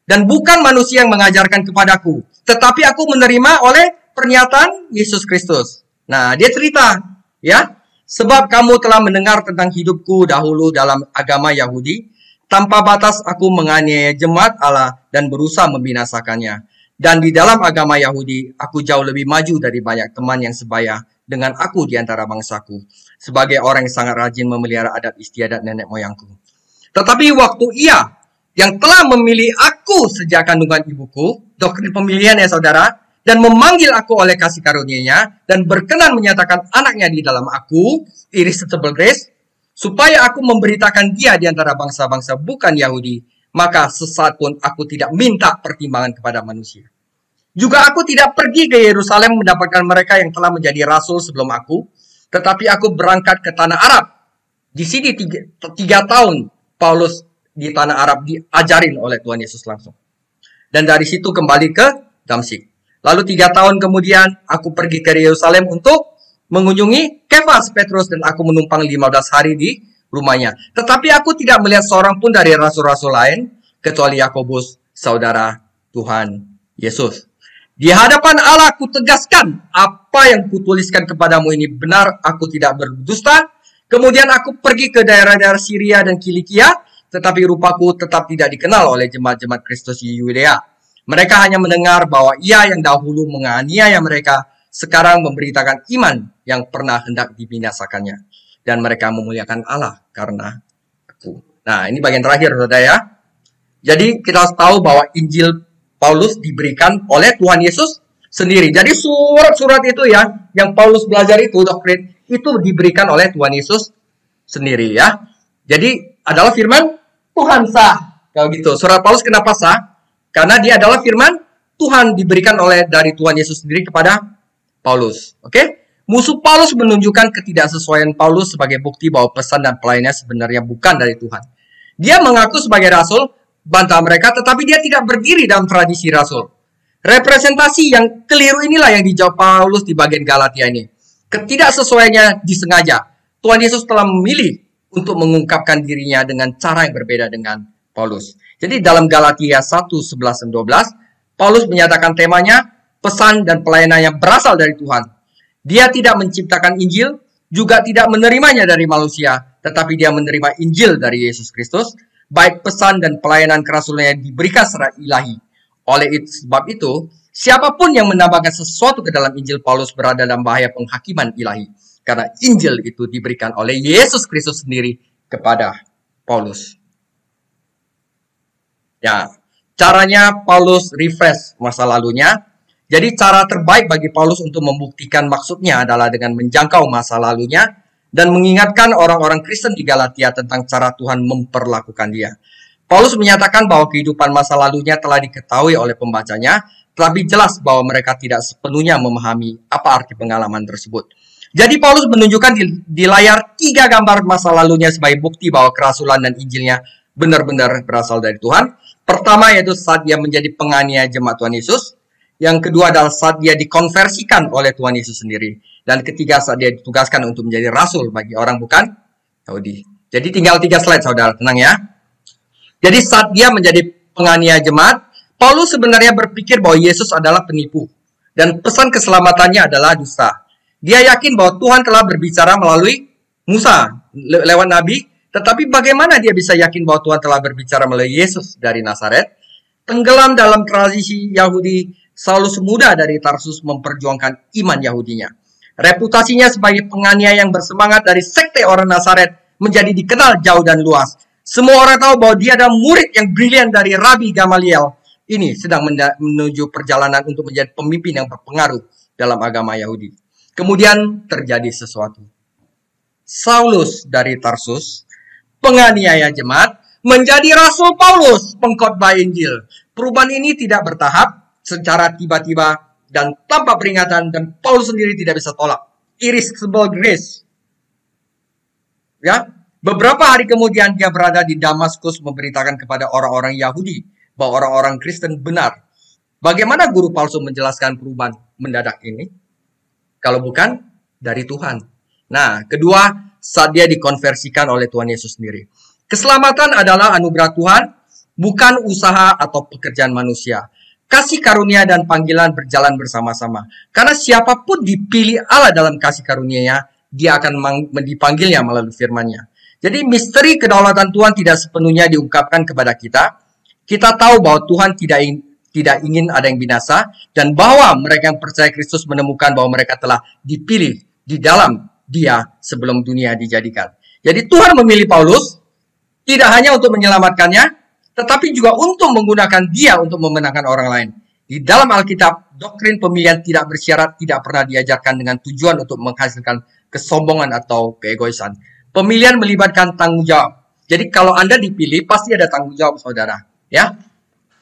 Dan bukan manusia yang mengajarkan kepadaku. Tetapi aku menerima oleh pernyataan Yesus Kristus. Nah, dia cerita, ya. Sebab kamu telah mendengar tentang hidupku dahulu dalam agama Yahudi. Tanpa batas aku menganiaya jemaat Allah dan berusaha membinasakannya. Dan di dalam agama Yahudi, aku jauh lebih maju dari banyak teman yang sebaya dengan aku di antara bangsaku. Sebagai orang yang sangat rajin memelihara adat istiadat nenek moyangku. Tetapi waktu ia yang telah memilih aku sejak kandungan ibuku, doktrin pemilihan ya saudara, dan memanggil aku oleh kasih karunia-Nya, dan berkenan menyatakan anaknya di dalam aku, irresistible grace, supaya aku memberitakan dia di antara bangsa-bangsa bukan Yahudi, maka sesaat pun aku tidak minta pertimbangan kepada manusia. Juga aku tidak pergi ke Yerusalem mendapatkan mereka yang telah menjadi rasul sebelum aku, tetapi aku berangkat ke tanah Arab. Di sini 3 tahun Paulus di tanah Arab diajarin oleh Tuhan Yesus langsung. Dan dari situ kembali ke Damsyik. Lalu 3 tahun kemudian aku pergi ke Yerusalem untuk mengunjungi Kefas, Petrus, dan aku menumpang 15 hari di rumahnya. Tetapi aku tidak melihat seorang pun dari rasul-rasul lain kecuali Yakobus, saudara Tuhan Yesus. Di hadapan Allah kutegaskan apa yang kutuliskan kepadamu ini benar, aku tidak berdusta. Kemudian aku pergi ke daerah-daerah Syria dan Kilikia, tetapi rupaku tetap tidak dikenal oleh jemaat-jemaat Kristus di Yudea. Mereka hanya mendengar bahwa ia yang dahulu menganiaya mereka, sekarang memberitakan iman yang pernah hendak dibinasakannya. Dan mereka memuliakan Allah karena aku. Nah, ini bagian terakhir, saudara ya. Jadi kita harus tahu bahwa Injil Paulus diberikan oleh Tuhan Yesus sendiri. Jadi surat-surat itu ya, yang Paulus belajar itu, doktrin, itu diberikan oleh Tuhan Yesus sendiri ya. Jadi adalah firman Tuhan sah. Kalau gitu, surat Paulus kenapa sah? Karena dia adalah firman Tuhan diberikan oleh dari Tuhan Yesus sendiri kepada Paulus. Oke? Musuh Paulus menunjukkan ketidaksesuaian Paulus sebagai bukti bahwa pesan dan pelayanannya sebenarnya bukan dari Tuhan. Dia mengaku sebagai rasul, bantah mereka, tetapi dia tidak berdiri dalam tradisi rasul. Representasi yang keliru inilah yang dijawab Paulus di bagian Galatia ini. Ketidaksesuaiannya disengaja. Tuhan Yesus telah memilih untuk mengungkapkan dirinya dengan cara yang berbeda dengan Paulus. Jadi dalam Galatia 1:11 dan 12, Paulus menyatakan temanya, pesan dan pelayanan yang berasal dari Tuhan. Dia tidak menciptakan Injil, juga tidak menerimanya dari manusia, tetapi dia menerima Injil dari Yesus Kristus. Baik pesan dan pelayanan kerasulannya diberikan secara ilahi. Oleh sebab itu, siapapun yang menambahkan sesuatu ke dalam Injil Paulus berada dalam bahaya penghakiman ilahi. Karena Injil itu diberikan oleh Yesus Kristus sendiri kepada Paulus. Ya, caranya Paulus refresh masa lalunya. Jadi cara terbaik bagi Paulus untuk membuktikan maksudnya adalah dengan menjangkau masa lalunya dan mengingatkan orang-orang Kristen di Galatia tentang cara Tuhan memperlakukan dia. Paulus menyatakan bahwa kehidupan masa lalunya telah diketahui oleh pembacanya, tetapi jelas bahwa mereka tidak sepenuhnya memahami apa arti pengalaman tersebut. Jadi Paulus menunjukkan di layar 3 gambar masa lalunya sebagai bukti bahwa kerasulan dan Injilnya benar-benar berasal dari Tuhan. Pertama yaitu saat dia menjadi penganiaya jemaat Tuhan Yesus. Yang kedua adalah saat dia dikonversikan oleh Tuhan Yesus sendiri. Dan ketiga saat dia ditugaskan untuk menjadi rasul bagi orang bukan Yahudi. Jadi tinggal 3 slide saudara, tenang ya. Jadi saat dia menjadi penganiaya jemaat, Paulus sebenarnya berpikir bahwa Yesus adalah penipu. Dan pesan keselamatannya adalah dusta. Dia yakin bahwa Tuhan telah berbicara melalui Musa lewat Nabi. Tetapi bagaimana dia bisa yakin bahwa Tuhan telah berbicara melalui Yesus dari Nazaret? Tenggelam dalam tradisi Yahudi, Saulus muda dari Tarsus memperjuangkan iman Yahudinya. Reputasinya sebagai penganiaya yang bersemangat dari sekte orang Nazaret menjadi dikenal jauh dan luas. Semua orang tahu bahwa dia adalah murid yang brilian dari Rabi Gamaliel. Ini sedang menuju perjalanan untuk menjadi pemimpin yang berpengaruh dalam agama Yahudi. Kemudian terjadi sesuatu. Saulus dari Tarsus, penganiaya jemaat, menjadi Rasul Paulus, pengkhotbah Injil. Perubahan ini tidak bertahap, secara tiba-tiba dan tanpa peringatan, dan Paulus sendiri tidak bisa tolak. Irresistible grace. Ya, beberapa hari kemudian dia berada di Damaskus memberitakan kepada orang-orang Yahudi bahwa orang-orang Kristen benar. Bagaimana guru palsu menjelaskan perubahan mendadak ini? Kalau bukan dari Tuhan. Nah, kedua, saat dia dikonversikan oleh Tuhan Yesus sendiri. Keselamatan adalah anugerah Tuhan, bukan usaha atau pekerjaan manusia. Kasih karunia dan panggilan berjalan bersama-sama. Karena siapapun dipilih Allah dalam kasih karunia-Nya, dia akan dipanggilnya melalui firman-Nya. Jadi misteri kedaulatan Tuhan tidak sepenuhnya diungkapkan kepada kita. Kita tahu bahwa Tuhan tidak ingin ada yang binasa, dan bahwa mereka yang percaya Kristus menemukan bahwa mereka telah dipilih di dalam Dia sebelum dunia dijadikan. Jadi Tuhan memilih Paulus tidak hanya untuk menyelamatkannya, tetapi juga untuk menggunakan dia untuk memenangkan orang lain. Di dalam Alkitab, doktrin pemilihan tidak bersyarat tidak pernah diajarkan dengan tujuan untuk menghasilkan kesombongan atau keegoisan. Pemilihan melibatkan tanggung jawab. Jadi kalau Anda dipilih, pasti ada tanggung jawab, saudara. Ya,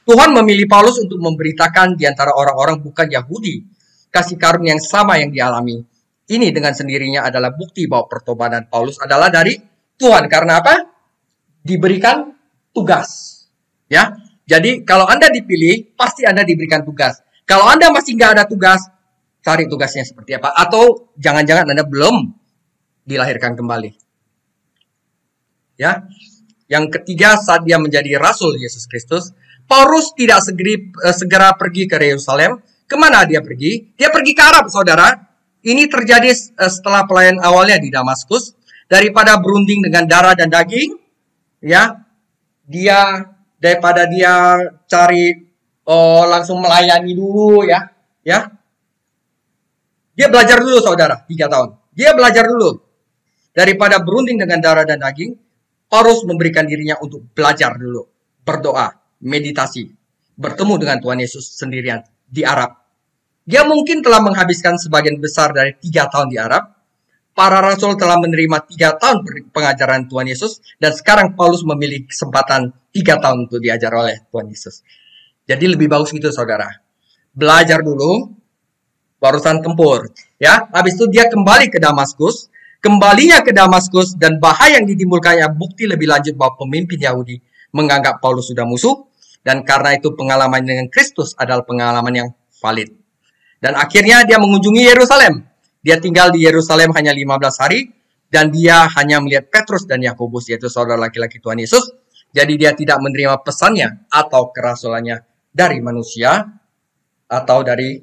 Tuhan memilih Paulus untuk memberitakan di antara orang-orang bukan Yahudi kasih karunia yang sama yang dialami. Ini dengan sendirinya adalah bukti bahwa pertobatan Paulus adalah dari Tuhan. Karena apa? Diberikan tugas. Ya, jadi kalau Anda dipilih, pasti Anda diberikan tugas. Kalau Anda masih nggak ada tugas, cari tugasnya seperti apa. Atau jangan-jangan Anda belum dilahirkan kembali. Ya, yang ketiga, saat dia menjadi Rasul Yesus Kristus, Paulus tidak segera pergi ke Yerusalem Kemana dia pergi? Dia pergi ke Arab, saudara. Ini terjadi setelah pelayanan awalnya di Damaskus. Daripada berunding dengan darah dan daging, ya, daripada dia cari langsung melayani dulu, ya. Dia belajar dulu, saudara, 3 tahun. Dia belajar dulu. Daripada berunding dengan darah dan daging, Paulus memberikan dirinya untuk belajar dulu, berdoa, meditasi, bertemu dengan Tuhan Yesus sendirian di Arab. Dia mungkin telah menghabiskan sebagian besar dari 3 tahun di Arab. Para rasul telah menerima 3 tahun pengajaran Tuhan Yesus, dan sekarang Paulus memiliki kesempatan 3 tahun untuk diajar oleh Tuhan Yesus. Jadi lebih bagus gitu, saudara. Belajar dulu, barusan tempur. Ya, habis itu dia kembali ke Damaskus. Kembalinya ke Damaskus dan bahaya yang ditimbulkannya bukti lebih lanjut bahwa pemimpin Yahudi menganggap Paulus sudah musuh, dan karena itu pengalaman dengan Kristus adalah pengalaman yang valid. Dan akhirnya dia mengunjungi Yerusalem. Dia tinggal di Yerusalem hanya 15 hari, dan dia hanya melihat Petrus dan Yakobus, yaitu saudara laki-laki Tuhan Yesus. Jadi dia tidak menerima pesannya atau kerasulannya dari manusia atau dari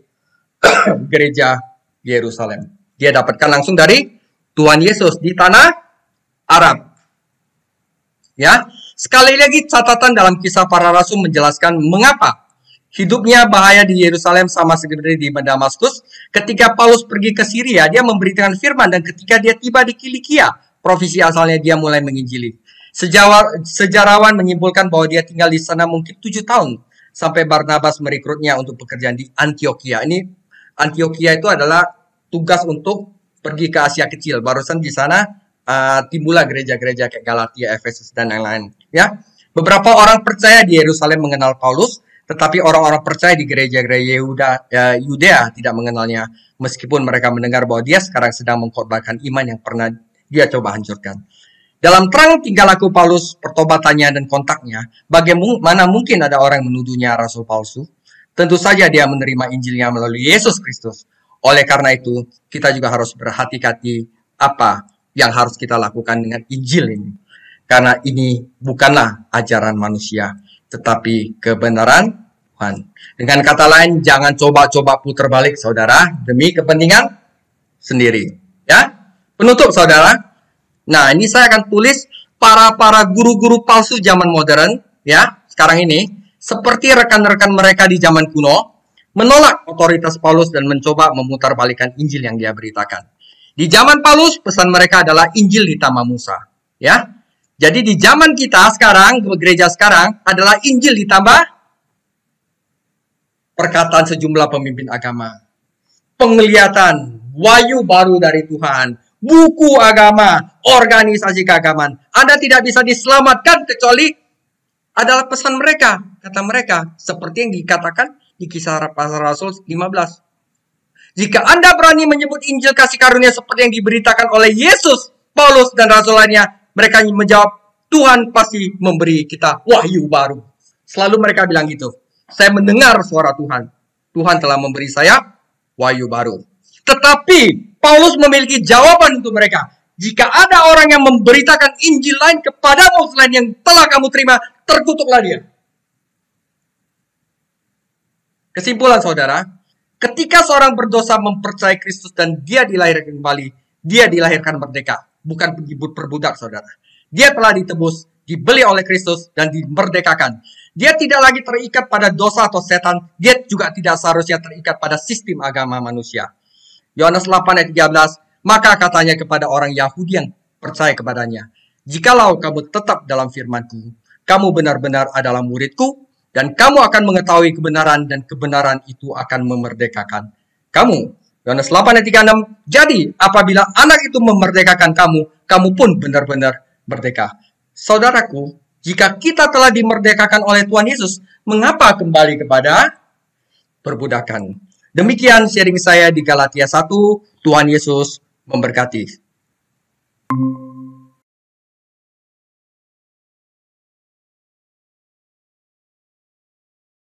gereja Yerusalem. Dia dapatkan langsung dari Tuhan Yesus di tanah Arab. Ya, sekali lagi catatan dalam Kisah Para Rasul menjelaskan mengapa hidupnya bahaya di Yerusalem sama seperti di Damaskus. Ketika Paulus pergi ke Syria, dia memberitakan firman, dan ketika dia tiba di Kilikia, provinsi asalnya, dia mulai menginjili. Sejarawan menyimpulkan bahwa dia tinggal di sana mungkin 7 tahun, sampai Barnabas merekrutnya untuk pekerjaan di Antioquia. Ini Antioquia itu adalah tugas untuk pergi ke Asia Kecil. Barusan di sana timbullah gereja-gereja kayak Galatia, Efesus, dan lain-lain. Ya, beberapa orang percaya di Yerusalem mengenal Paulus, tetapi orang-orang percaya di gereja-gereja Yudea tidak mengenalnya, meskipun mereka mendengar bahwa dia sekarang sedang mengkorbankan iman yang pernah dia coba hancurkan. Dalam terang tingkah laku Paulus, pertobatannya dan kontaknya, bagaimana mungkin ada orang yang menuduhnya rasul palsu? Tentu saja dia menerima Injilnya melalui Yesus Kristus. Oleh karena itu, kita juga harus berhati-hati apa yang harus kita lakukan dengan Injil ini. Karena ini bukanlah ajaran manusia, tetapi kebenaran Tuhan. Dengan kata lain, jangan coba-coba putar balik, saudara, demi kepentingan sendiri. Ya, penutup, saudara. Nah, ini saya akan tulis para guru-guru palsu zaman modern, ya, sekarang ini, seperti rekan-rekan mereka di zaman kuno, menolak otoritas Paulus dan mencoba memutarbalikkan Injil yang dia beritakan. Di zaman Paulus, pesan mereka adalah Injil ditambah Musa, ya. Jadi di zaman kita sekarang, gereja sekarang, adalah Injil ditambah perkataan sejumlah pemimpin agama, penglihatan, wahyu baru dari Tuhan, buku agama, organisasi keagamaan. Anda tidak bisa diselamatkan kecuali adalah pesan mereka, kata mereka, seperti yang dikatakan di Kisah Para Rasul 15. Jika Anda berani menyebut Injil kasih karunia seperti yang diberitakan oleh Yesus, Paulus, dan rasul lainnya, mereka menjawab, Tuhan pasti memberi kita wahyu baru. Selalu mereka bilang gitu. Saya mendengar suara Tuhan. Tuhan telah memberi saya wahyu baru. Tetapi Paulus memiliki jawaban untuk mereka. Jika ada orang yang memberitakan Injil lain kepadamu selain yang telah kamu terima, terkutuklah dia. Kesimpulan, saudara, ketika seorang berdosa mempercayai Kristus dan dia dilahirkan kembali, dia dilahirkan merdeka, bukan perbudak, saudara. Dia telah ditebus, dibeli oleh Kristus, dan dimerdekakan. Dia tidak lagi terikat pada dosa atau setan. Dia juga tidak seharusnya terikat pada sistem agama manusia. Yohanes 8 ayat 13, maka katanya kepada orang Yahudi yang percaya kepadanya, jikalau kamu tetap dalam firman-Ku, kamu benar-benar adalah murid-Ku, dan kamu akan mengetahui kebenaran, dan kebenaran itu akan memerdekakan kamu. Yohanes 8 ayat 36, jadi apabila anak itu memerdekakan kamu, kamu pun benar-benar merdeka. Saudaraku, jika kita telah dimerdekakan oleh Tuhan Yesus, mengapa kembali kepada perbudakan? Demikian sharing saya di Galatia 1. Tuhan Yesus memberkati.